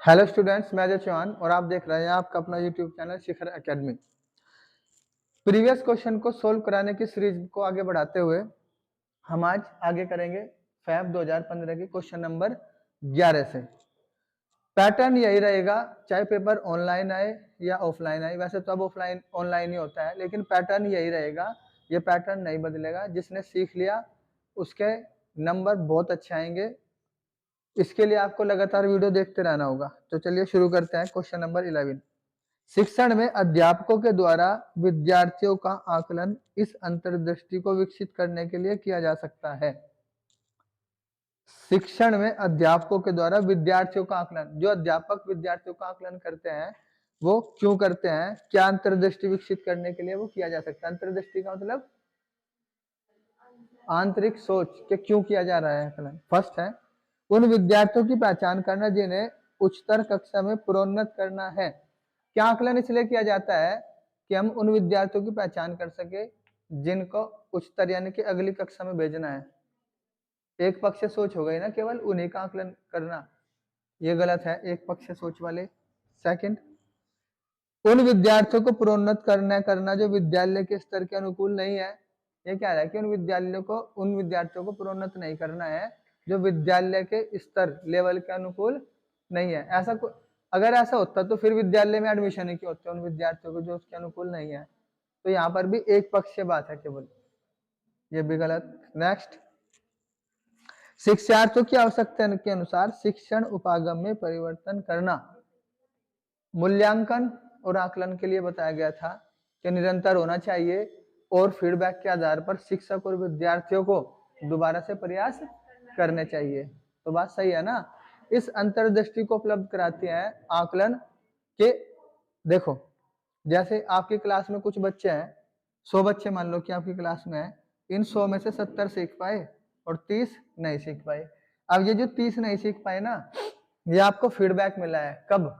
Hello students, मैं अजय चौहान और आप देख रहे हैं आपका अपना यूट्यूब चैनल शिखर एकेडमी। प्रीवियस क्वेश्चन को सोल्व कराने की सीरीज को आगे बढ़ाते हुए हम आज आगे करेंगे फैब 2015 की क्वेश्चन नंबर 11 से। पैटर्न यही रहेगा, चाहे पेपर ऑनलाइन आए या ऑफलाइन आए। वैसे तो अब ऑफलाइन ऑनलाइन ही होता है, लेकिन पैटर्न यही रहेगा, ये पैटर्न नहीं बदलेगा। जिसने सीख लिया उसके नंबर बहुत अच्छे आएंगे। इसके लिए आपको लगातार वीडियो देखते रहना होगा। तो चलिए शुरू करते हैं क्वेश्चन नंबर 11। शिक्षण में अध्यापकों के द्वारा विद्यार्थियों का आकलन इस अंतर्दृष्टि को विकसित करने के लिए किया जा सकता है। शिक्षण में अध्यापकों के द्वारा विद्यार्थियों का आकलन, जो अध्यापक विद्यार्थियों का आकलन करते हैं वो क्यों करते हैं, क्या अंतर्दृष्टि विकसित करने के लिए वो किया जा सकता है। अंतर्दृष्टि का मतलब आंतरिक सोच के क्यों किया जा रहा है आकलन। फर्स्ट है उन विद्यार्थियों की पहचान करना जिन्हें उच्चतर कक्षा में प्रोन्नत करना है। क्या आकलन इसलिए किया जाता है कि हम उन विद्यार्थियों की पहचान कर सके जिनको उच्चतर यानी कि अगली कक्षा में भेजना है। एक पक्ष सोच हो गई ना, केवल उन्हीं का आकलन करना, ये गलत है एक पक्ष सोच वाले। सेकंड, उन विद्यार्थियों को प्रोन्नत करना जो विद्यालय के स्तर के अनुकूल नहीं है। ये क्या है कि उन विद्यार्थियों को प्रोन्नत नहीं करना है जो विद्यालय के स्तर लेवल के अनुकूल नहीं है। अगर ऐसा होता तो फिर विद्यालय में एडमिशन ही क्यों होते उन विद्यार्थियों को जो उसके अनुकूल नहीं है। तो यहाँ पर भी एक पक्षीय बात है केवल, ये भी गलत। नेक्स्ट, शिक्षार्थियों की आवश्यकता के अनुसार शिक्षण उपागम में परिवर्तन करना। मूल्यांकन और आकलन के लिए बताया गया था कि निरंतर होना चाहिए और फीडबैक के आधार पर शिक्षक और विद्यार्थियों को दोबारा से प्रयास करने चाहिए। तो बात सही है ना। इस अंतर्दृष्टि को उपलब्ध कराते हैं आकलन के। देखो, जैसे आपकी क्लास में कुछ बच्चे हैं, 100 बच्चे मान लो कि आपकी क्लास में है, इन 100 में से 70 सीख पाए और 30 नहीं सीख पाए। अब ये जो 30 नहीं सीख पाए ना, ये आपको फीडबैक मिला है कब,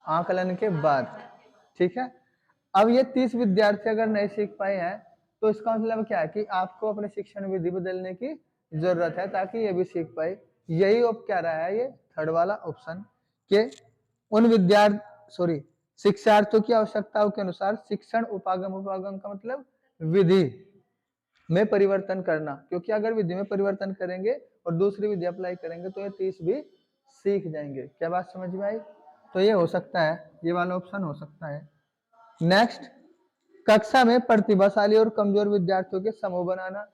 आकलन के बाद। ठीक है, अब ये 30 विद्यार्थी अगर नहीं सीख पाए हैं तो इसका मतलब क्या है कि आपको अपने शिक्षण विधि बदलने की जरूरत है ताकि ये भी सीख पाए। यही अब क्या रहा है, ये थर्ड वाला ऑप्शन के उन शिक्षार्थियों की आवश्यकताओं के अनुसार शिक्षण उपागम का मतलब विधि में परिवर्तन करना। क्योंकि अगर विधि में परिवर्तन करेंगे और दूसरी विधि अप्लाई करेंगे तो ये 30 भी सीख जाएंगे। क्या बात समझ में आई। तो ये हो सकता है, ये वाला ऑप्शन हो सकता है। नेक्स्ट, कक्षा में प्रतिभाशाली और कमजोर विद्यार्थियों के समूह बनाना।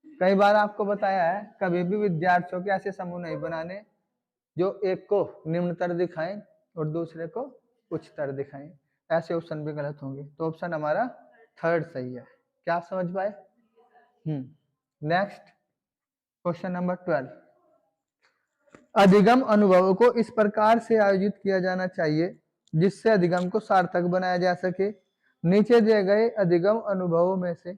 कई बार आपको बताया है कभी भी विद्यार्थियों के ऐसे समूह नहीं बनाने जो एक को निम्नतर दिखाएं और दूसरे को उच्चतर दिखाएं। ऐसे ऑप्शन भी गलत होंगे। तो ऑप्शन हमारा थर्ड सही है। क्या आप समझ पाए। Next, question number 12। अधिगम अनुभवों को इस प्रकार से आयोजित किया जाना चाहिए जिससे अधिगम को सार्थक बनाया जा सके। नीचे दिए गए अधिगम अनुभवों में से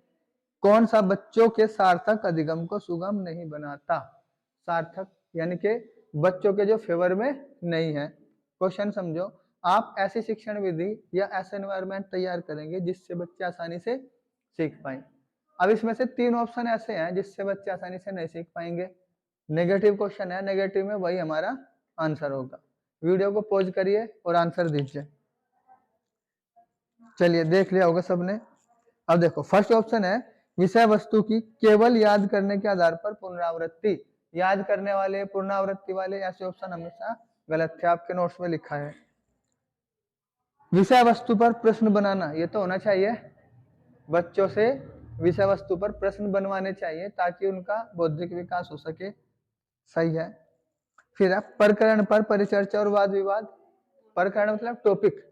कौन सा बच्चों के सार्थक अधिगम को सुगम नहीं बनाता। सार्थक यानी कि बच्चों के जो फेवर में नहीं है। क्वेश्चन समझो, आप ऐसी शिक्षण विधि या ऐसा एनवायरनमेंट तैयार करेंगे जिससे बच्चे आसानी से सीख पाए। अब इसमें से 3 ऑप्शन ऐसे हैं जिससे बच्चे आसानी से नहीं सीख पाएंगे। नेगेटिव क्वेश्चन है, नेगेटिव में वही हमारा आंसर होगा। वीडियो को पॉज करिए और आंसर दीजिए। चलिए, देख लिया होगा सबने। अब देखो, फर्स्ट ऑप्शन है विषय वस्तु की केवल याद करने के आधार पर पुनरावृत्ति। याद करने वाले, पुनरावृत्ति वाले ऐसे ऑप्शन हमेशा गलत थे, आपके नोट्स में लिखा है। विषय वस्तु पर प्रश्न बनाना, ये तो होना चाहिए। बच्चों से विषय वस्तु पर प्रश्न बनवाने चाहिए ताकि उनका बौद्धिक विकास हो सके। सही है। फिर है प्रकरण पर परिचर्चा और वाद विवाद। प्रकरण मतलब टॉपिक,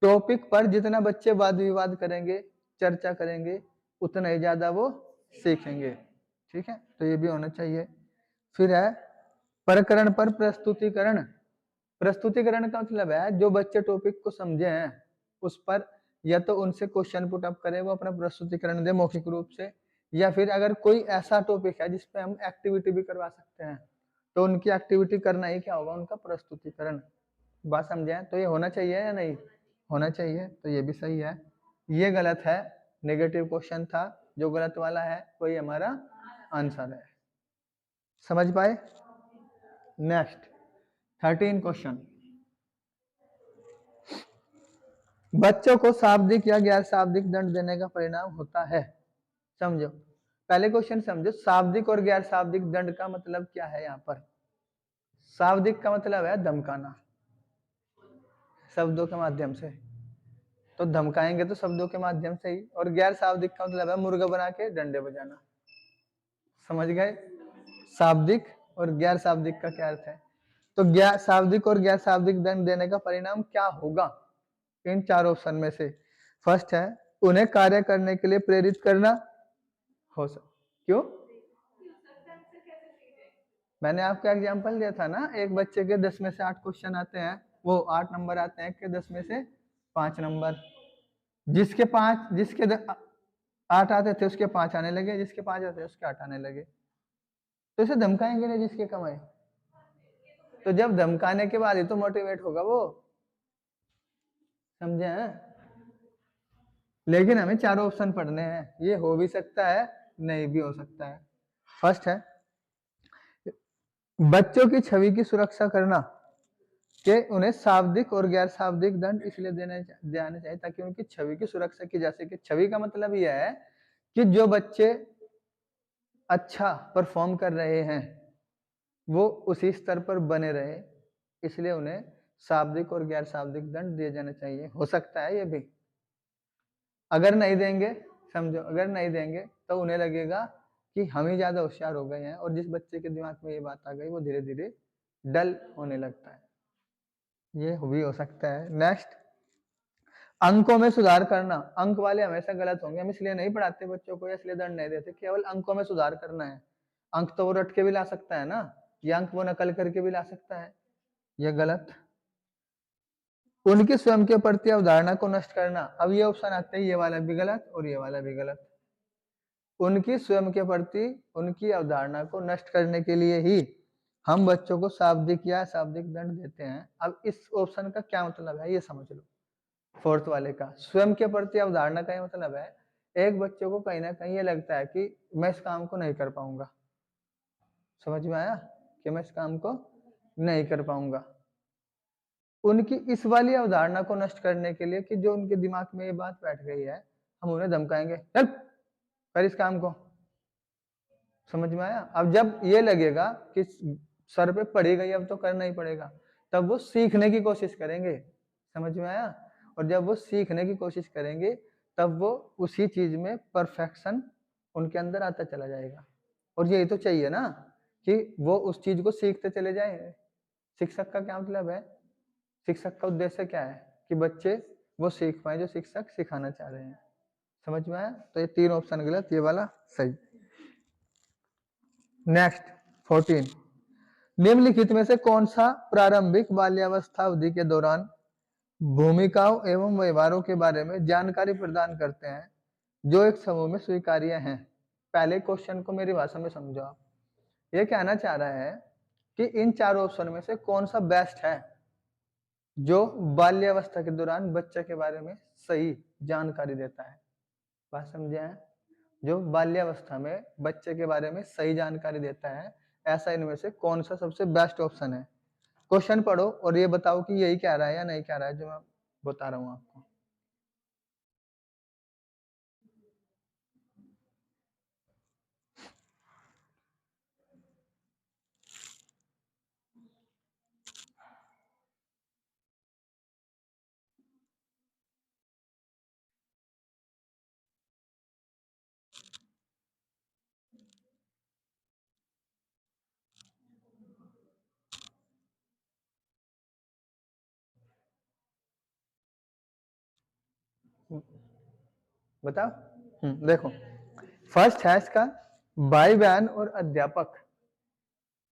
टॉपिक पर जितना बच्चे वाद विवाद करेंगे, चर्चा करेंगे, उतना ही ज्यादा वो सीखेंगे। ठीक है, तो ये भी होना चाहिए। फिर है प्रकरण पर प्रस्तुतिकरण। प्रस्तुतिकरण का मतलब है जो बच्चे टॉपिक को समझे हैं उस पर या तो उनसे क्वेश्चन पुट अप करें, वो अपना प्रस्तुतिकरण दे मौखिक रूप से, या फिर अगर कोई ऐसा टॉपिक है जिसपे हम एक्टिविटी भी करवा सकते हैं तो उनकी एक्टिविटी करना ही क्या होगा, उनका प्रस्तुतिकरण। बात समझे। तो ये होना चाहिए या नहीं होना चाहिए, तो ये भी सही है। ये गलत है, नेगेटिव क्वेश्चन था, जो गलत वाला है वही हमारा आंसर है। समझ पाए। Next, 13 question. बच्चों को शाब्दिक या गैर शाब्दिक दंड देने का परिणाम होता है। समझो, पहले क्वेश्चन समझो, शाब्दिक और गैर शाब्दिक दंड का मतलब क्या है। यहाँ पर शाब्दिक का मतलब है धमकाना शब्दों के माध्यम से, तो धमकाएंगे तो शब्दों के माध्यम से ही। और गैर शाब्दिक का मतलब है मुर्गा बना के डंडे बजाना। समझ गए शाब्दिक और गैर शाब्दिक का क्या अर्थ है। तो गैर शाब्दिक और गैर शाब्दिक दंड देने का परिणाम क्या होगा इन चार ऑप्शन में से। फर्स्ट है उन्हें कार्य करने के लिए प्रेरित करना। हो सकता क्यों, मैंने आपको एग्जांपल दिया था ना, एक बच्चे के 10 में से 8 क्वेश्चन आते हैं, वो 8 नंबर आते हैं कि 10 में से 5 नंबर। जिसके 8 आते थे उसके 5 आने लगे, जिसके 5 आते थे उसके 8 आने लगे। तो इसे धमकाएंगे नहीं जिसके कम आए, तो जब धमकाने के बाद ही तो मोटिवेट होगा वो। समझे हैं। लेकिन हमें चारों ऑप्शन पढ़ने हैं, ये हो भी सकता है नहीं भी हो सकता है। फर्स्ट है बच्चों की छवि की सुरक्षा करना कि उन्हें शाब्दिक और गैर शाब्दिक दंड इसलिए देने चाहिए ताकि उनकी छवि की सुरक्षा की जा सके। छवि का मतलब यह है कि जो बच्चे अच्छा परफॉर्म कर रहे हैं वो उसी स्तर पर बने रहे, इसलिए उन्हें शाब्दिक और गैर शाब्दिक दंड दिए जाने चाहिए। हो सकता है ये भी। अगर नहीं देंगे, समझो, अगर नहीं देंगे तो उन्हें लगेगा कि हम ही ज्यादा होशियार हो गए हैं, और जिस बच्चे के दिमाग में ये बात आ गई वो धीरे धीरे डल होने लगता है। ये भी हो सकता है। नेक्स्ट, अंकों में सुधार करना। अंक वाले हमेशा गलत होंगे, हम इसलिए नहीं पढ़ाते बच्चों को, इसलिए दंड नहीं देते। केवल अंकों में सुधार करना है। अंक तो वो रट के भी ला सकता है ना, या अंक वो नकल करके भी ला सकता है, यह गलत। उनकी स्वयं के प्रति अवधारणा को नष्ट करना। अब ये ऑप्शन आते हैं, ये वाला भी गलत और ये वाला भी गलत। उनकी स्वयं के प्रति उनकी अवधारणा को नष्ट करने के लिए ही हम बच्चों को शाब्दिक या शाब्दिक दंड देते हैं। अब इस ऑप्शन का क्या मतलब है ये समझ लो। फोर्थ वाले का स्वयं के प्रति अवधारणा का मतलब है एक बच्चे को कहीं ना कहीं ये लगता है कि मैं इस काम को नहीं कर पाऊंगा। समझ में आया कि मैं इस काम को नहीं कर पाऊंगा। उनकी इस वाली अवधारणा को नष्ट करने के लिए कि जो उनके दिमाग में ये बात बैठ गई है, हम उन्हें धमकाएंगे, चल कर इस काम को। समझ में आया। अब जब ये लगेगा कि सर पे पड़ी गई अब तो करना ही पड़ेगा, तब वो सीखने की कोशिश करेंगे। समझ में आया। और जब वो सीखने की कोशिश करेंगे तब वो उसी चीज में परफेक्शन उनके अंदर आता चला जाएगा। और यही तो चाहिए ना कि वो उस चीज को सीखते चले जाए। शिक्षक का क्या मतलब है, शिक्षक का उद्देश्य क्या है कि बच्चे वो सीख पाए जो शिक्षक सिखाना चाह रहे हैं। समझ में आया। तो ये 3 ऑप्शन गलत, ये वाला सही। नेक्स्ट 14, निम्नलिखित में से कौन सा प्रारंभिक बाल्यावस्था अवधि के दौरान भूमिकाओं एवं व्यवहारों के बारे में जानकारी प्रदान करते हैं जो एक समूह में स्वीकार्य हैं। पहले क्वेश्चन को मेरी भाषा में समझो आप। ये कहना चाह रहा है कि इन चार ऑप्शन में से कौन सा बेस्ट है जो बाल्यावस्था के दौरान बच्चे के बारे में सही जानकारी देता है। बात समझे हैं। जो बाल्यावस्था में बच्चे के बारे में सही जानकारी देता है, ऐसा इनमें से कौन सा सबसे बेस्ट ऑप्शन है। क्वेश्चन पढ़ो और ये बताओ कि यही कह रहा है या नहीं कह रहा है जो मैं बता रहा हूं आपको। बताओ। देखो, फर्स्ट है इसका भाई बहन और अध्यापक।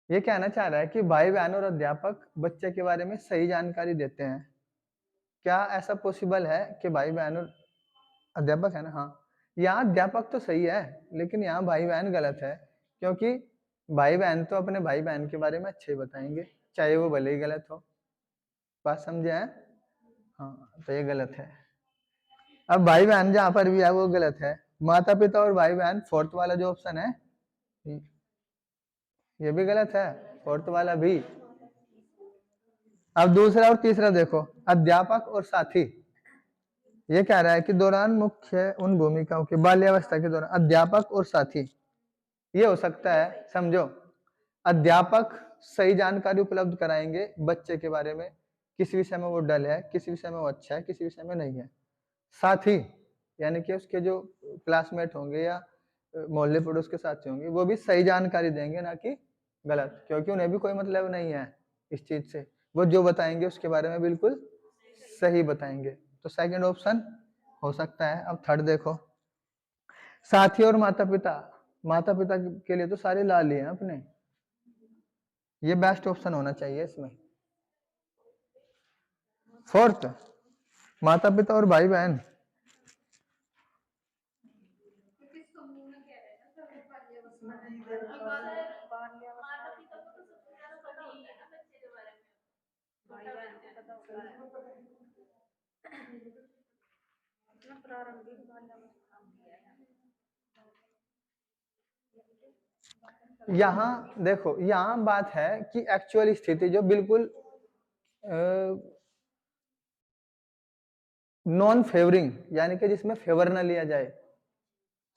ये कहना चाह रहा है कि भाई बहन और अध्यापक बच्चे के बारे में सही जानकारी देते हैं। क्या ऐसा पॉसिबल है कि भाई बहन और अध्यापक है ना। हाँ, यहाँ अध्यापक तो सही है लेकिन यहाँ भाई बहन गलत है, क्योंकि भाई बहन तो अपने भाई बहन के बारे में अच्छे ही बताएंगे चाहे वो भले ही गलत हो। बात समझे हैं। हाँ, तो ये गलत है। अब भाई बहन जहाँ पर भी है वो गलत है। माता पिता और भाई बहन, फोर्थ वाला जो ऑप्शन है ये भी गलत है, फोर्थ वाला भी। अब दूसरा और तीसरा देखो, अध्यापक और साथी। ये कह रहा है कि दौरान मुख्य उन भूमिकाओं के बाल्यावस्था के दौरान अध्यापक और साथी। ये हो सकता है, समझो, अध्यापक सही जानकारी उपलब्ध कराएंगे बच्चे के बारे में, किस विषय में वो डल है, किस विषय में वो अच्छा है, किस विषय में नहीं है। साथी यानी कि उसके जो क्लासमेट होंगे या मोहल्ले पड़ोस के साथी होंगे, वो भी सही जानकारी देंगे, ना कि गलत, क्योंकि उन्हें भी कोई मतलब नहीं है इस चीज से। वो जो बताएंगे उसके बारे में बिल्कुल सही बताएंगे। तो सेकंड ऑप्शन हो सकता है। अब थर्ड देखो, साथी और माता पिता। माता पिता के लिए तो सारे लाल ही हैं अपने, ये बेस्ट ऑप्शन होना चाहिए इसमें। फोर्थ, माता पिता और भाई बहन। यहाँ देखो, यहाँ बात है कि एक्चुअल स्थिति जो बिल्कुल नॉन फेवरिंग, यानी कि जिसमें फेवर ना लिया जाए,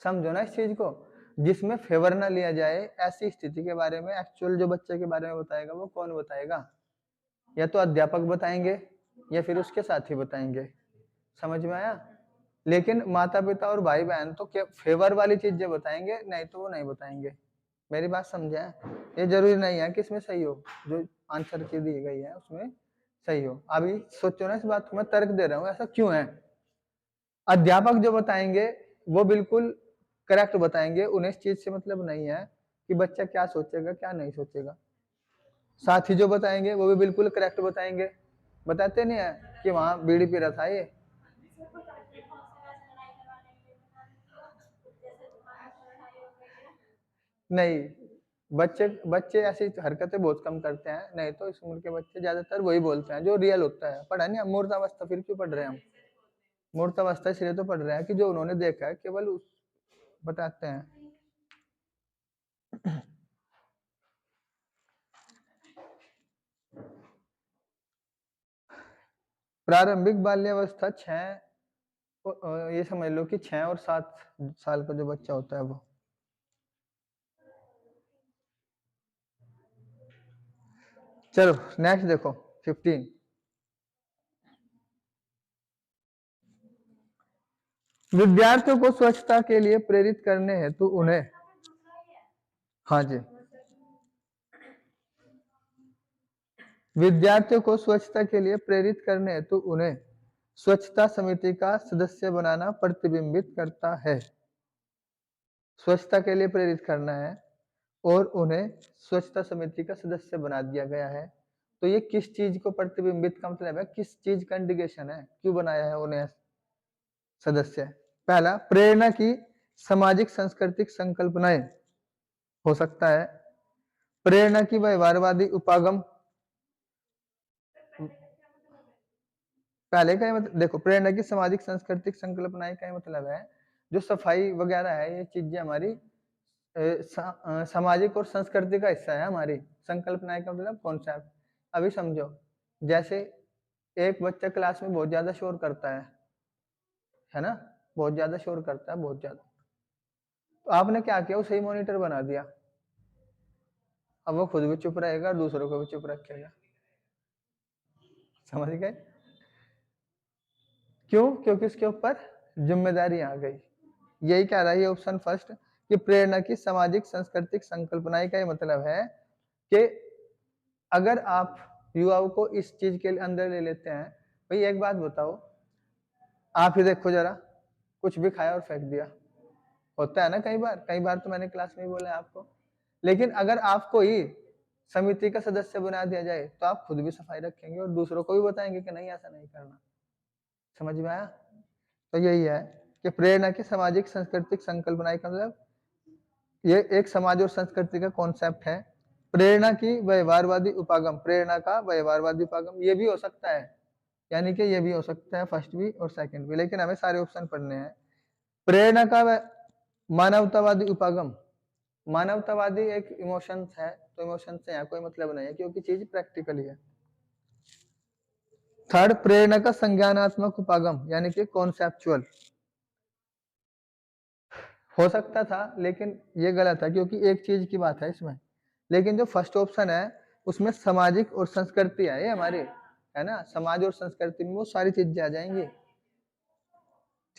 समझो ना इस चीज को, जिसमें फेवर ना लिया जाए, ऐसी स्थिति के बारे में एक्चुअल जो बच्चे के बारे में बताएगा वो कौन बताएगा? या तो अध्यापक बताएंगे या फिर उसके साथी बताएंगे। समझ में आया? लेकिन माता पिता और भाई बहन तो क्या फेवर वाली चीजें बताएंगे, नहीं तो वो नहीं बताएंगे। मेरी बात समझे? ये जरूरी नहीं है कि इसमें सही हो, जो आंसर की दी गई है उसमें सही हो। अभी सोचो ना इस बात को, मैं तर्क दे रहा हूँ, ऐसा क्यों है? अध्यापक जो बताएंगे वो बिल्कुल करेक्ट बताएंगे, उन्हें इस चीज से मतलब नहीं है कि बच्चा क्या सोचेगा क्या नहीं सोचेगा। साथी जो बताएंगे वो भी बिल्कुल करेक्ट बताएंगे। बताते नहीं है कि वहां बीड़ी पी रहा था ये, नहीं, बच्चे बच्चे ऐसी हरकतें बहुत कम करते हैं, नहीं तो इस उम्र के बच्चे ज्यादातर वही बोलते हैं जो रियल होता है। पढ़ा नहीं, मूर्तावस्था फिर क्यों पढ़ रहे हैं हम? मूर्तावस्था इसलिए तो पढ़ रहे हैं कि जो उन्होंने देखा है केवल उस बताते हैं। प्रारंभिक बाल्यावस्था 6, ये समझ लो कि 6 और 7 साल का जो बच्चा होता है वो। चलो नेक्स्ट देखो 15, विद्यार्थियों को स्वच्छता के लिए प्रेरित करने हेतु उन्हें, हाँ जी, विद्यार्थियों को स्वच्छता के लिए प्रेरित करने हेतु उन्हें स्वच्छता समिति का सदस्य बनाना प्रतिबिंबित करता है। स्वच्छता के लिए प्रेरित करना है और उन्हें स्वच्छता समिति का सदस्य बना दिया गया है। तो ये किस चीज को प्रतिबिंबित का मतलब है, किस चीज का इंडिकेशन है, क्यों बनाया है उन्हें सदस्य? पहला, प्रेरणा की सामाजिक सांस्कृतिक संकल्पनाएं हो सकता है, प्रेरणा की व्यवहारवादी उपागम। पहले का मतलब देखो, प्रेरणा की सामाजिक सांस्कृतिक संकल्पनाएं का मतलब है जो सफाई वगैरह है, ये चीजें हमारी सामाजिक और संस्कृति का हिस्सा है हमारी। संकल्पनाएं का मतलब कॉन्सेप्ट। अभी समझो, जैसे एक बच्चा क्लास में बहुत ज्यादा शोर करता है ना, बहुत ज्यादा शोर करता है, बहुत ज्यादा, तो आपने क्या किया, उसे ही मॉनिटर बना दिया। अब वो खुद भी चुप रहेगा और दूसरों को भी चुप रखेगा। समझ गए? क्यों? क्योंकि उसके ऊपर जिम्मेदारी आ गई। यही कह रहा है ये ऑप्शन फर्स्ट, कि प्रेरणा की सामाजिक सांस्कृतिक संकल्पनाएं का ये मतलब है कि अगर आप युवाओं को इस चीज के अंदर ले लेते हैं, भाई एक बात बताओ, आप ही देखो जरा, कुछ भी खाया और फेंक दिया, होता है ना कई बार तो मैंने क्लास में ही बोला है आपको। लेकिन अगर आपको ही समिति का सदस्य बना दिया जाए तो आप खुद भी सफाई रखेंगे और दूसरों को भी बताएंगे कि नहीं ऐसा नहीं करना। समझ में आया? तो यही है कि प्रेरणा की सामाजिक सांस्कृतिक संकल्पनाएं का मतलब ये एक समाज और संस्कृति का कॉन्सेप्ट है। प्रेरणा की व्यवहारवादी उपागम, प्रेरणा का व्यवहारवादी उपागम ये भी हो सकता है, यानी कि ये भी हो सकता है फर्स्ट भी और सेकंड भी, लेकिन हमें सारे ऑप्शन पढ़ने हैं। प्रेरणा का मानवतावादी उपागम, मानवतावादी एक इमोशंस है, तो इमोशन से यहाँ कोई मतलब नहीं है क्योंकि चीज प्रैक्टिकली है। थर्ड, प्रेरणा का संज्ञानात्मक उपागम यानी कि कॉन्सेप्चुअल। हो सकता था लेकिन ये गलत है क्योंकि एक चीज की बात है इसमें। लेकिन जो फर्स्ट ऑप्शन है उसमें सामाजिक और संस्कृति है, ये हमारे है ना, समाज और संस्कृति में वो सारी चीजें आ जाएंगी।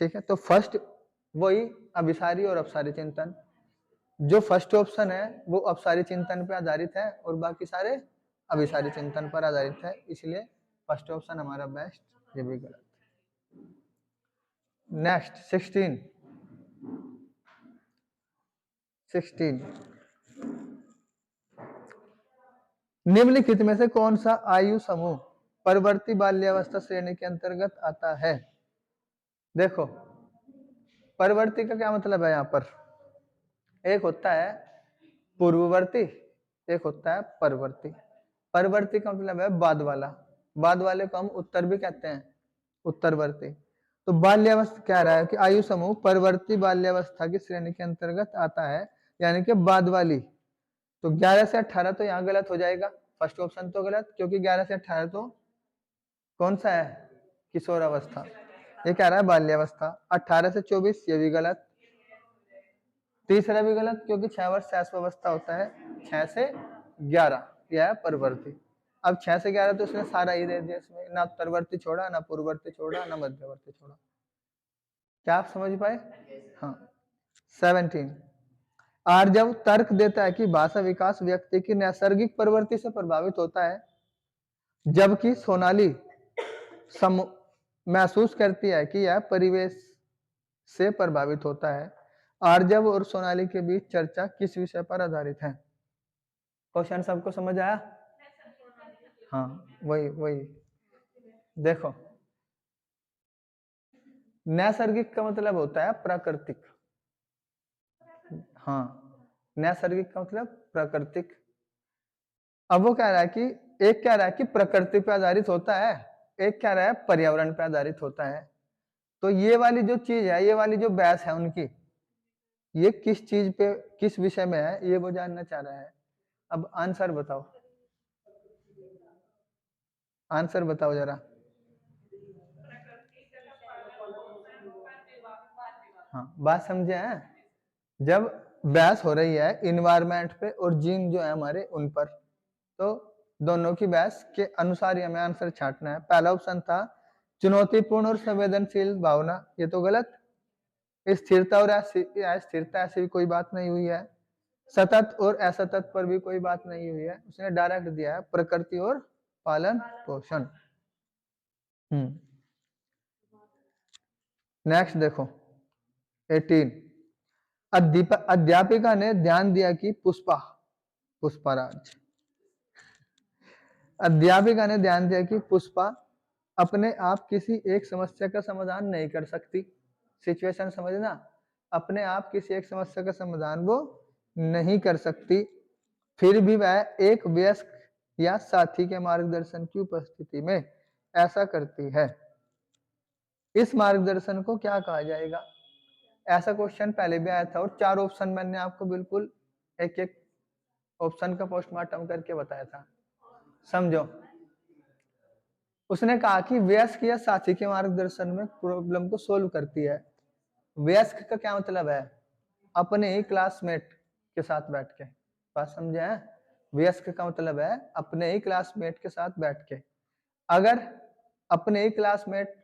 ठीक है, तो फर्स्ट वही अभिसारी और अपसारी चिंतन। जो फर्स्ट ऑप्शन है वो अपसारी चिंतन पे आधारित है और बाकी सारे अभिसारी चिंतन पर आधारित है, इसलिए फर्स्ट ऑप्शन हमारा बेस्ट, ये भी गलत। नेक्स्ट 16 निम्नलिखित में से कौन सा आयु समूह परवर्ती बाल्यावस्था श्रेणी के अंतर्गत आता है? देखो, परवर्ती का क्या मतलब है यहाँ पर? एक होता है पूर्ववर्ती, एक होता है परवर्ती। परवर्ती का मतलब है बाद वाला, बाद वाले को हम उत्तर भी कहते हैं, उत्तरवर्ती। तो बाल्यावस्था कह रहा है कि आयु समूह परवर्ती बाल्यावस्था की श्रेणी के अंतर्गत आता है, यानी कि बाद वाली। तो 11 से 18 तो यहाँ गलत हो जाएगा, फर्स्ट ऑप्शन तो गलत, क्योंकि 11 से 18 तो कौन सा है? किशोर अवस्था। ये कह रहा है बाल्यावस्था। 18 से 24 ये भी गलत। तीसरा भी गलत क्योंकि 6 वर्ष शैशवावस्था होता है, 6 से 11 यह है परवर्ती। अब 6 से 11 तो उसने सारा ही दे दिया, इसमें ना उत्तरवर्ती छोड़ा, ना पूर्ववर्ती छोड़ा, ना मध्यवर्ती छोड़ा। क्या आप समझ पाए? हाँ। 17 आर्जव तर्क देता है कि भाषा विकास व्यक्ति की नैसर्गिक प्रवृत्ति से प्रभावित होता है, जबकि सोनाली महसूस करती है कि यह परिवेश से प्रभावित होता है। आर्जव और सोनाली के बीच चर्चा किस विषय पर आधारित है? क्वेश्चन सबको समझ आया? हाँ, वही वही। देखो, नैसर्गिक का मतलब होता है प्राकृतिक। हाँ, नैसर्गिक का मतलब प्राकृतिक। अब वो कह रहा है कि एक कह रहा है कि प्रकृति पे आधारित होता है, एक कह रहा है पर्यावरण पे आधारित होता है। तो ये वाली जो चीज है, ये वाली जो बहस है उनकी, ये किस चीज पे, किस विषय में है, ये वो जानना चाह रहा है। अब आंसर बताओ, आंसर बताओ जरा। हाँ, बात समझे हैं? जब बहस हो रही है इन्वायरमेंट पे और जीन जो है हमारे उन पर, तो दोनों की बहस के अनुसार ही हमें आंसर छांटना है। पहला ऑप्शन था चुनौतीपूर्ण और संवेदनशील भावना, ये तो गलत। स्थिरता और अस्थिरता ऐसी भी कोई बात नहीं हुई है। सतत और असतत पर भी कोई बात नहीं हुई है। उसने डायरेक्ट दिया है प्रकृति और पालन पोषण। नेक्स्ट देखो 18 अध्यापिका ने ध्यान दिया कि पुष्पाराज अध्यापिका ने ध्यान दिया कि पुष्पा अपने आप किसी एक समस्या का समाधान नहीं कर सकती। सिचुएशन समझना, अपने आप किसी एक समस्या का समाधान वो नहीं कर सकती, फिर भी वह एक वयस्क या साथी के मार्गदर्शन की उपस्थिति में ऐसा करती है। इस मार्गदर्शन को क्या कहा जाएगा? ऐसा क्वेश्चन पहले भी आया था और 4 ऑप्शन मैंने आपको बिल्कुल एक एक ऑप्शन का पोस्टमार्टम करके बताया था, समझो। उसने कहा कि वयस्क या साथी के मार्गदर्शन में प्रॉब्लम को सोल्व करती है। वयस्क का क्या मतलब है? अपने ही क्लासमेट के साथ बैठ के, बात समझे हैं? वयस्क का मतलब है अपने ही क्लासमेट के साथ बैठ के। अगर अपने ही क्लासमेट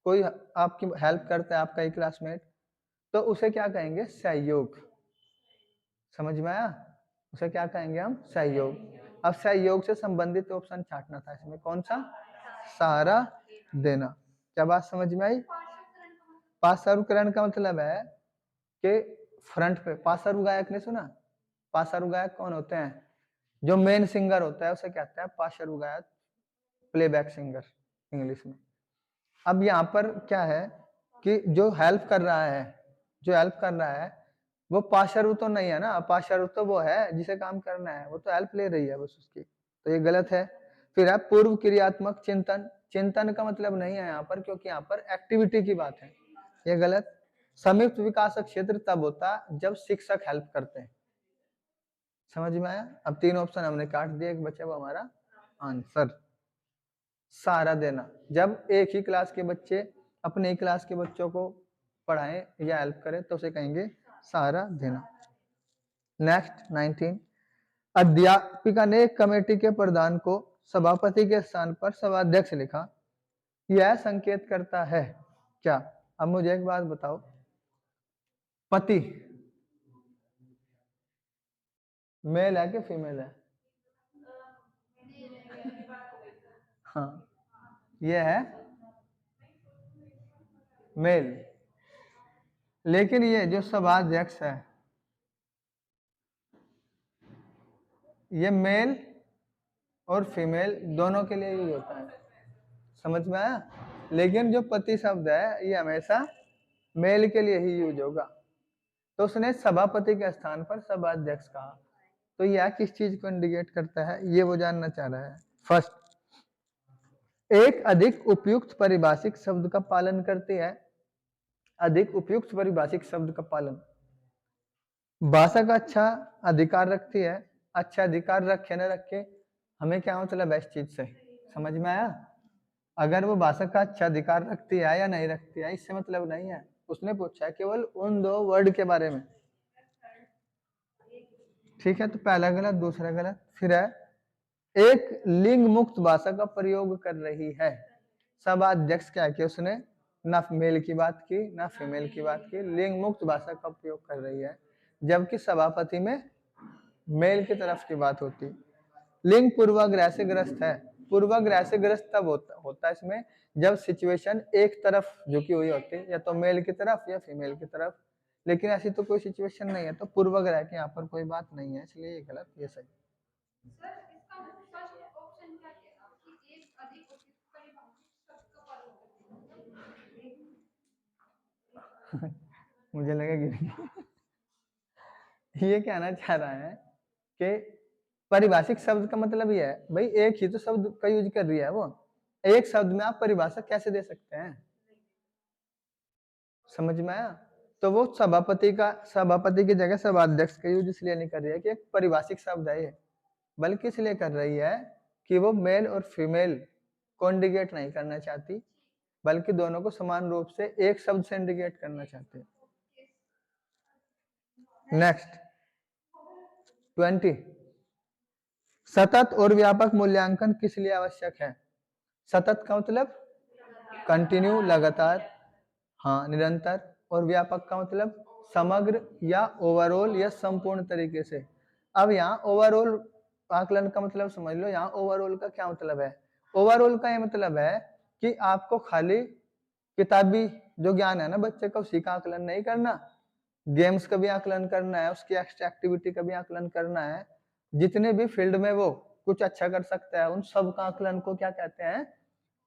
कोई आपकी हेल्प करता है, आपका ही क्लासमेट, तो उसे क्या कहेंगे? सहयोग। समझ में आया? उसे क्या कहेंगे हम? सहयोग। अब सहयोग से संबंधित ऑप्शन छांटना था इसमें, कौन सा? सहारा देना। क्या बात समझ में आई? पार्श्वकरण का मतलब है कि फ्रंट पे, पार्श्व गायक ने सुना? पार्श्व गायक कौन होते हैं? जो मेन सिंगर होता है उसे कहते हैं पार्श्व गायक, प्लेबैक सिंगर इंग्लिश में। अब यहाँ पर क्या है कि जो हेल्प कर रहा है, जो हेल्प कर रहा है वो पार्श्व तो नहीं है ना, पार्श्व तो वो है जिसे काम करना है, वो तो हेल्प ले रही है बस उसकी, तो ये गलत है। फिर है पूर्व क्रियात्मक चिंतन। चिंतन का मतलब नहीं है यहाँ पर, क्योंकि यहाँ पर एक्टिविटी की बात है, ये गलत। संयुक्त विकास क्षेत्र तब होता जब शिक्षक हेल्प करते हैं। समझ में आया? अब 3 ऑप्शन हमने काट दिए, एक बचा वो हमारा आंसर। सहारा देना। जब एक ही क्लास के बच्चे अपने ही क्लास के बच्चों को पढ़ाएं या हेल्प करें तो उसे कहेंगे सहारा देना। नेक्स्ट 19, अध्यापिका ने कमेटी के प्रधान को सभापति के स्थान पर सभाध्यक्ष लिखा, यह संकेत करता है क्या? अब मुझे एक बात बताओ, पति मेल है कि फीमेल है? हाँ, ये है मेल, लेकिन ये जो सभाध्यक्ष है ये मेल और फीमेल दोनों के लिए यूज होता है, समझ में आया? लेकिन जो पति शब्द है ये हमेशा मेल के लिए ही यूज होगा। तो उसने सभापति के स्थान पर सभाध्यक्ष कहा, तो यह किस चीज को इंडिकेट करता है ये वो जानना चाह रहा है। फर्स्ट, एक अधिक उपयुक्त पारिभाषिक शब्द का पालन करती है। अधिक उपयुक्त पारिभाषिक शब्द का पालन भाषा का अच्छा अधिकार रखती है। अच्छा अधिकार रखे न रखे हमें क्या मतलब है इस चीज से, समझ में आया? अगर वो भाषा का अच्छा अधिकार रखती है या नहीं रखती है इससे मतलब नहीं है, उसने पूछा है केवल उन दो वर्ड के बारे में। ठीक है, तो पहला गलत, दूसरा गलत। फिर है, एक लिंग मुक्त भाषा का प्रयोग कर रही है। सभाध्यक्ष क्या है कि उसने ना मेल की बात की ना फीमेल की बात की, लिंग मुक्त भाषा का प्रयोग कर रही है, जबकि सभापति में मेल की तरफ की बात होती। लिंग पूर्वाग्रह से ग्रस्त है। पूर्वाग्रह से ग्रस्त तब होता है इसमें जब सिचुएशन एक तरफ झुकी हुई होती है, या तो मेल की तरफ या फीमेल की तरफ, लेकिन ऐसी तो कोई सिचुएशन नहीं है, तो पूर्वाग्रह की यहाँ पर कोई बात नहीं है, इसलिए ये गलत, ये सही। मुझे लगा ये कहना चाह रहा है कि पारिभाषिक शब्द का मतलब ये है भाई एक ही तो शब्द का यूज कर रही है वो, एक शब्द में आप परिभाषा कैसे दे सकते हैं, समझ में आया? तो वो सभापति की जगह सभाध्यक्ष का यूज इसलिए नहीं कर रही है कि एक पारिभाषिक शब्द है ये, बल्कि इसलिए कर रही है कि वो मेल और फीमेल को इंडिकेट नहीं करना चाहती, बल्कि दोनों को समान रूप से एक शब्द से इंडिकेट करना चाहते हैं। नेक्स्ट 20, सतत और व्यापक मूल्यांकन किस लिए आवश्यक है? सतत का मतलब कंटिन्यू, लगातार, हाँ निरंतर, और व्यापक का मतलब समग्र या ओवरऑल या संपूर्ण तरीके से। अब यहाँ ओवरऑल आकलन का मतलब समझ लो, यहाँ ओवरऑल का क्या मतलब है? ओवरऑल का ये मतलब है कि आपको खाली किताबी जो ज्ञान है ना बच्चे का उसी का आकलन नहीं करना, गेम्स का भी आकलन करना है, उसकी एक्स्ट्रा एक्टिविटी का भी आकलन करना है, जितने भी फील्ड में वो कुछ अच्छा कर सकता है उन सब का आकलन को क्या कहते हैं?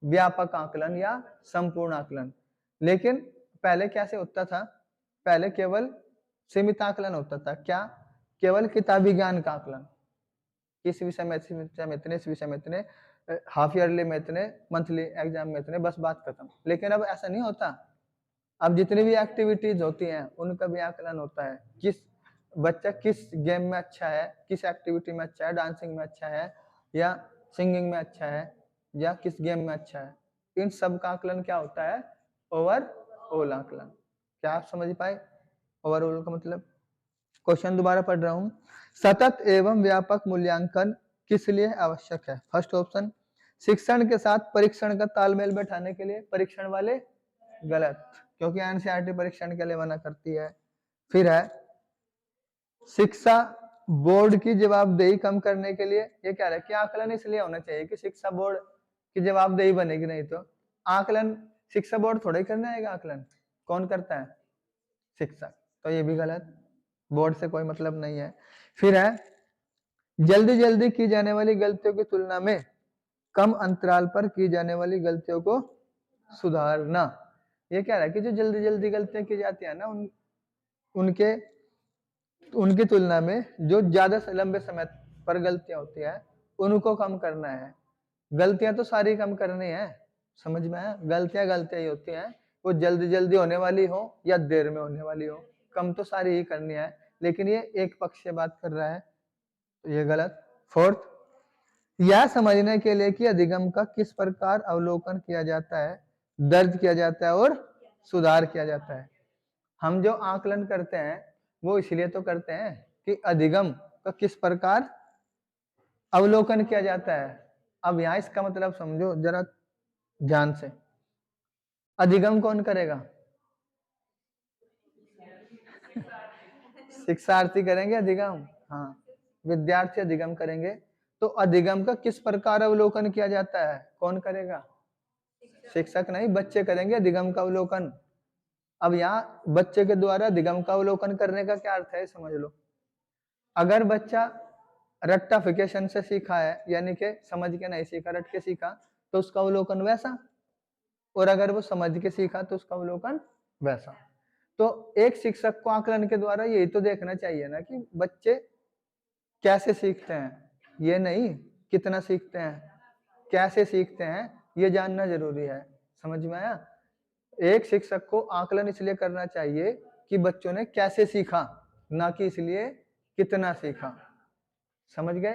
व्यापक आकलन या संपूर्ण आकलन। लेकिन पहले कैसे होता था? पहले केवल सीमित आकलन होता था। क्या? केवल किताबी ज्ञान का आकलन, इस विषय में इतने, इस विषय में इतने, हाफ ईयरली में इतने, मंथली एग्जाम में इतने, बस बात खत्म। लेकिन अब ऐसा नहीं होता, अब जितनी भी एक्टिविटीज होती हैं उनका भी आकलन होता है, किस बच्चा किस गेम में अच्छा है, किस एक्टिविटी में अच्छा है, डांसिंग में अच्छा है या सिंगिंग में अच्छा है या किस गेम में अच्छा है, इन सब का आकलन क्या होता है? ओवरऑल आकलन। क्या आप समझ पाए ओवरऑल का मतलब? क्वेश्चन दोबारा पढ़ रहा हूं, सतत एवं व्यापक मूल्यांकन किस लिए आवश्यक है? फर्स्ट ऑप्शन, शिक्षण के साथ परीक्षण का तालमेल बैठाने के लिए। परीक्षण वाले गलत, क्योंकि एनसीईआरटी परीक्षण के लिए मना करती है। फिर है शिक्षा बोर्ड की जवाबदेही कम करने के लिए। ये कह रहा है कि आकलन इसलिए होना चाहिए कि शिक्षा बोर्ड की जवाबदेही बनेगी, नहीं तो आकलन शिक्षा बोर्ड थोड़ा ही करना है, आकलन कौन करता है? शिक्षक। तो ये भी गलत, बोर्ड से कोई मतलब नहीं है। फिर है जल्दी जल्दी की जाने वाली गलतियों की तुलना में कम अंतराल पर की जाने वाली गलतियों को सुधारना। ये कह रहा है कि जो जल्दी जल्दी गलतियां की जाती है ना उनकी तुलना में जो ज्यादा लंबे समय पर गलतियां होती है उनको कम करना है। गलतियां तो सारी कम करनी है, समझ में है? गलतियां ही होती हैं, वो जल्दी जल्दी होने वाली हो या देर में होने वाली हो, कम तो सारी ही करनी है। लेकिन ये एक पक्ष से बात कर रहा है, तो ये गलत। फोर्थ, यह समझने के लिए कि अधिगम का किस प्रकार अवलोकन किया जाता है, दर्ज किया जाता है और सुधार किया जाता है। हम जो आकलन करते हैं वो इसलिए तो करते हैं कि अधिगम का किस प्रकार अवलोकन किया जाता है। अब यहाँ इसका मतलब समझो जरा ध्यान से। अधिगम कौन करेगा? शिक्षार्थी करेंगे अधिगम। हाँ, विद्यार्थी अधिगम करेंगे। तो अधिगम का किस प्रकार अवलोकन किया जाता है, कौन करेगा? शिक्षक नहीं, बच्चे करेंगे अधिगम का अवलोकन। अब यहाँ बच्चे के द्वारा अधिगम का अवलोकन करने का क्या अर्थ है, समझ लो। अगर बच्चा रट्टाफिकेशन से सीखा है, यानी कि समझ के नहीं सीखा, रट के सीखा, तो उसका अवलोकन वैसा। और अगर वो समझ के सीखा तो उसका अवलोकन वैसा। तो एक शिक्षक को आकलन के द्वारा यही तो देखना चाहिए ना कि बच्चे कैसे सीखते हैं, ये नहीं कितना सीखते हैं, कैसे सीखते हैं ये जानना जरूरी है। समझ में आया? एक शिक्षक को आकलन इसलिए करना चाहिए कि बच्चों ने कैसे सीखा, ना कि इसलिए कितना सीखा। समझ गए?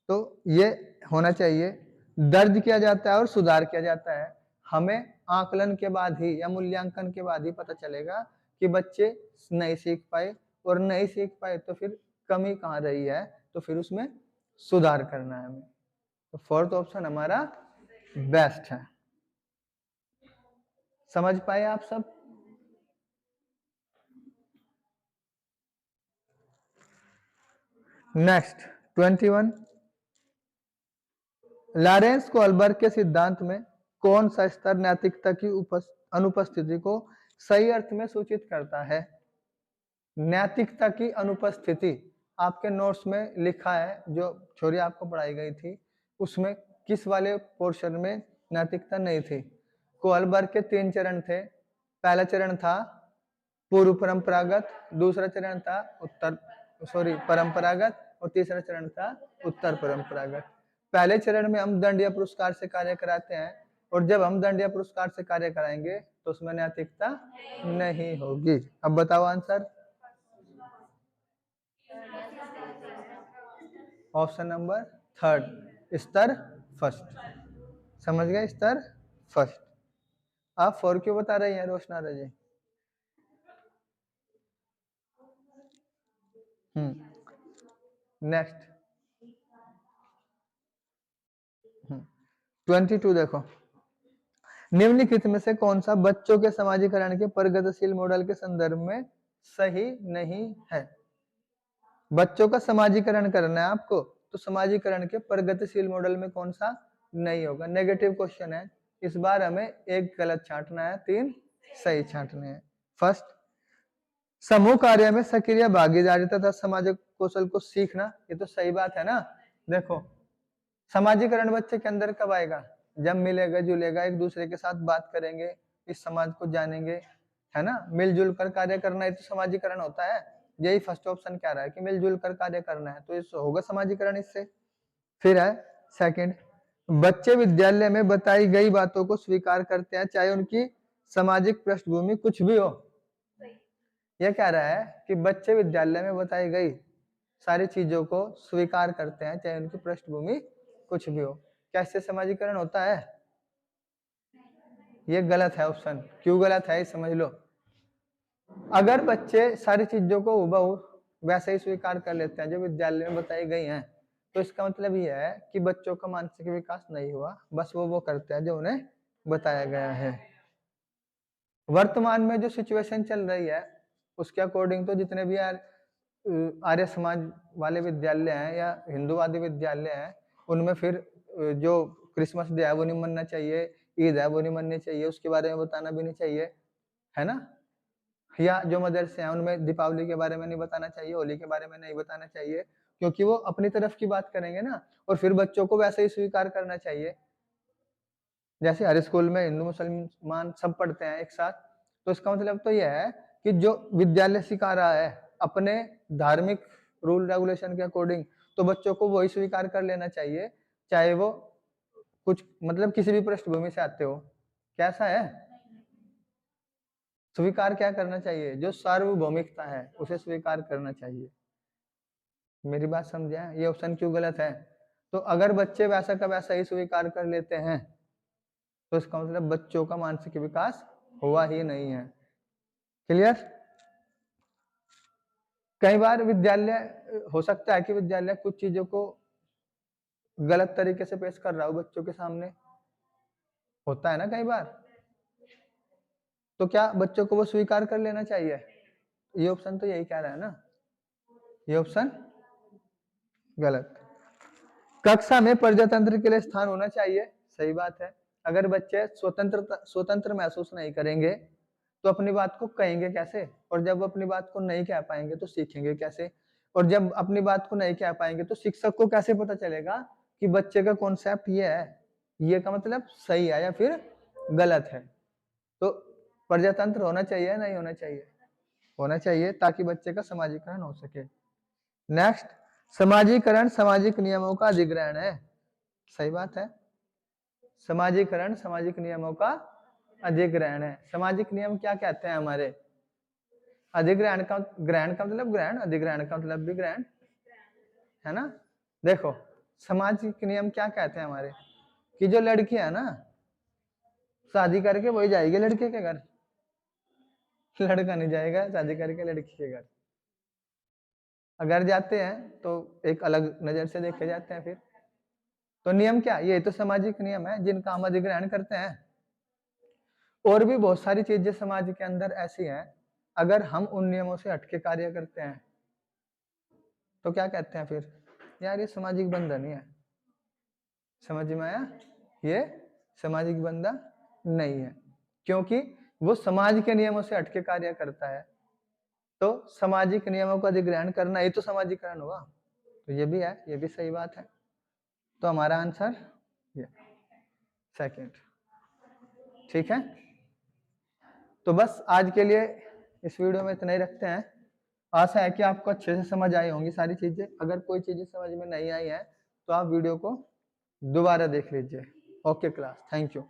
तो ये होना चाहिए। दर्ज किया जाता है और सुधार किया जाता है। हमें आकलन के बाद ही या मूल्यांकन के बाद ही पता चलेगा कि बच्चे नहीं सीख पाए, और नहीं सीख पाए तो फिर कमी कहाँ रही है, तो फिर उसमें सुधार करना है हमें। तो फोर्थ ऑप्शन हमारा बेस्ट है। समझ पाए आप सब? नेक्स्ट 21, लॉरेंस कोलबर्ग के सिद्धांत में कौन सा स्तर नैतिकता की अनुपस्थिति को सही अर्थ में सूचित करता है? नैतिकता की अनुपस्थिति आपके नोट्स में लिखा है, जो थ्योरी आपको पढ़ाई गई थी उसमें किस वाले पोर्शन में नैतिकता नहीं थी? कोलबर्ग के 3 चरण थे। पहला चरण था पूर्व परंपरागत, दूसरा चरण था परंपरागत, और तीसरा चरण था उत्तर परंपरागत। पहले चरण में हम दंड या पुरस्कार से कार्य कराते हैं, और जब हम दंड या पुरस्कार से कार्य कराएंगे तो उसमें नैतिकता नहीं होगी। अब बताओ आंसर। ऑप्शन नंबर 3, स्तर फर्स्ट। समझ गए? स्तर फर्स्ट। आप 4 क्यों बता रहे हैं रोशनारा जी? नेक्स्ट 22 देखो। निम्नलिखित में से कौन सा बच्चों के समाजीकरण के प्रगतिशील मॉडल के संदर्भ में सही नहीं है? बच्चों का समाजीकरण करना है आपको, तो समाजीकरण के प्रगतिशील मॉडल में कौन सा नहीं होगा? नेगेटिव क्वेश्चन है, इस बार हमें एक गलत छांटना है, 3 सही छांटने हैं। फर्स्ट, समूह कार्य में सक्रिय भागीदारी तथा सामाजिक कौशल को सीखना, ये तो सही बात है ना। देखो, समाजीकरण बच्चे के अंदर कब आएगा? जब मिलेगा जुलेगा, एक दूसरे के साथ बात करेंगे, इस समाज को जानेंगे, है ना। मिलजुल कर कार्य करना ही तो समाजीकरण होता है। यही फर्स्ट ऑप्शन कह रहा है कि मिलजुल कर कार्य करना है, तो इससे होगा समाजीकरण इससे। फिर है सेकंड, बच्चे विद्यालय में बताई गई बातों को स्वीकार करते हैं चाहे उनकी सामाजिक पृष्ठभूमि कुछ भी हो। यह कह रहा है कि बच्चे विद्यालय में बताई गई सारी चीजों को स्वीकार करते हैं चाहे उनकी पृष्ठभूमि कुछ भी हो। क्या इससे समाजीकरण होता है? ये गलत है ऑप्शन। क्यों गलत है, समझ लो। अगर बच्चे सारी चीजों को हुबहू वैसे ही स्वीकार कर लेते हैं जो विद्यालय में बताई गई हैं, तो इसका मतलब यह है कि बच्चों का मानसिक विकास नहीं हुआ, बस वो करते हैं जो उन्हें बताया गया है। वर्तमान में जो सिचुएशन चल रही है उसके अकॉर्डिंग तो जितने भी आर्य समाज वाले विद्यालय हैं या हिंदूवादी विद्यालय हैं, उनमें फिर जो क्रिसमस डे है वो नहीं मनना चाहिए, ईद है वो नहीं मननी चाहिए, उसके बारे में बताना भी नहीं चाहिए, है ना। या जो मदरसे हैं उनमें दीपावली के बारे में नहीं बताना चाहिए, होली के बारे में नहीं बताना चाहिए, क्योंकि वो अपनी तरफ की बात करेंगे ना। और फिर बच्चों को वैसे ही स्वीकार करना चाहिए। जैसे हर स्कूल में हिंदू मुसलमान सब पढ़ते हैं एक साथ, तो इसका मतलब तो यह है कि जो विद्यालय सिखा रहा है अपने धार्मिक रूल रेगुलेशन के अकॉर्डिंग, तो बच्चों को वही स्वीकार कर लेना चाहिए, चाहे वो कुछ मतलब किसी भी पृष्ठभूमि से आते हो। कैसा है? स्वीकार क्या करना चाहिए? जो सार्वभौमिकता है उसे स्वीकार करना चाहिए। मेरी बात समझे? ये ऑप्शन क्यों गलत है? तो अगर बच्चे वैसा का वैसा ही स्वीकार कर लेते हैं तो इसका मतलब बच्चों का मानसिक विकास हुआ ही नहीं है। क्लियर? कई बार विद्यालय, हो सकता है कि विद्यालय कुछ चीजों को गलत तरीके से पेश कर रहा हो बच्चों के सामने, होता है ना कई बार, तो क्या बच्चों को वो स्वीकार कर लेना चाहिए? ये ऑप्शन तो यही कह रहा है ना, ये ऑप्शन गलत। कक्षा में प्रजातंत्र के लिए स्थान होना चाहिए, सही बात है। अगर बच्चे स्वतंत्र महसूस नहीं करेंगे तो अपनी बात को कहेंगे कैसे, और जब अपनी बात को नहीं कह पाएंगे तो सीखेंगे कैसे, और जब अपनी बात को नहीं कह पाएंगे तो शिक्षक को कैसे पता चलेगा कि बच्चे का कॉन्सेप्ट ये है, ये का मतलब सही है या फिर गलत है। तो प्रजातंत्र होना चाहिए, नहीं होना चाहिए? होना चाहिए, ताकि बच्चे का समाजीकरण हो सके। नेक्स्ट, समाजीकरण सामाजिक नियमों का अधिग्रहण है, सही बात है। समाजीकरण सामाजिक नियमों का अधिग्रहण है। सामाजिक नियम क्या कहते हैं हमारे? अधिग्रहण का, ग्रहण का मतलब ग्रहण, अधिग्रहण का मतलब भी ग्रहण, है ना। देखो सामाजिक नियम क्या कहते हैं हमारे, कि जो लड़की है ना शादी करके वही जाएगी लड़के के घर, लड़का नहीं जाएगा शादी करके लड़की के घर। अगर जाते हैं तो एक अलग नजर से देखे जाते हैं फिर। तो नियम क्या, ये तो सामाजिक नियम है जिनका हम अधिग्रहण करते हैं। और भी बहुत सारी चीजें समाज के अंदर ऐसी हैं, अगर हम उन नियमों से हटके कार्य करते हैं तो क्या कहते हैं फिर, यार ये सामाजिक बंधन ही है। समझ में आया? ये सामाजिक बंधन नहीं है, क्योंकि वो समाज के नियमों से हटके कार्य करता है। तो सामाजिक नियमों का अधिग्रहण करना ये तो सामाजिकरण हुआ। तो ये भी है, ये भी सही बात है। तो हमारा आंसर ये सेकंड, ठीक है। तो बस आज के लिए इस वीडियो में इतना ही रखते हैं। आशा है कि आपको अच्छे से समझ आई होंगी सारी चीजें। अगर कोई चीजें समझ में नहीं आई है तो आप वीडियो को दोबारा देख लीजिए। Okay class, thank you.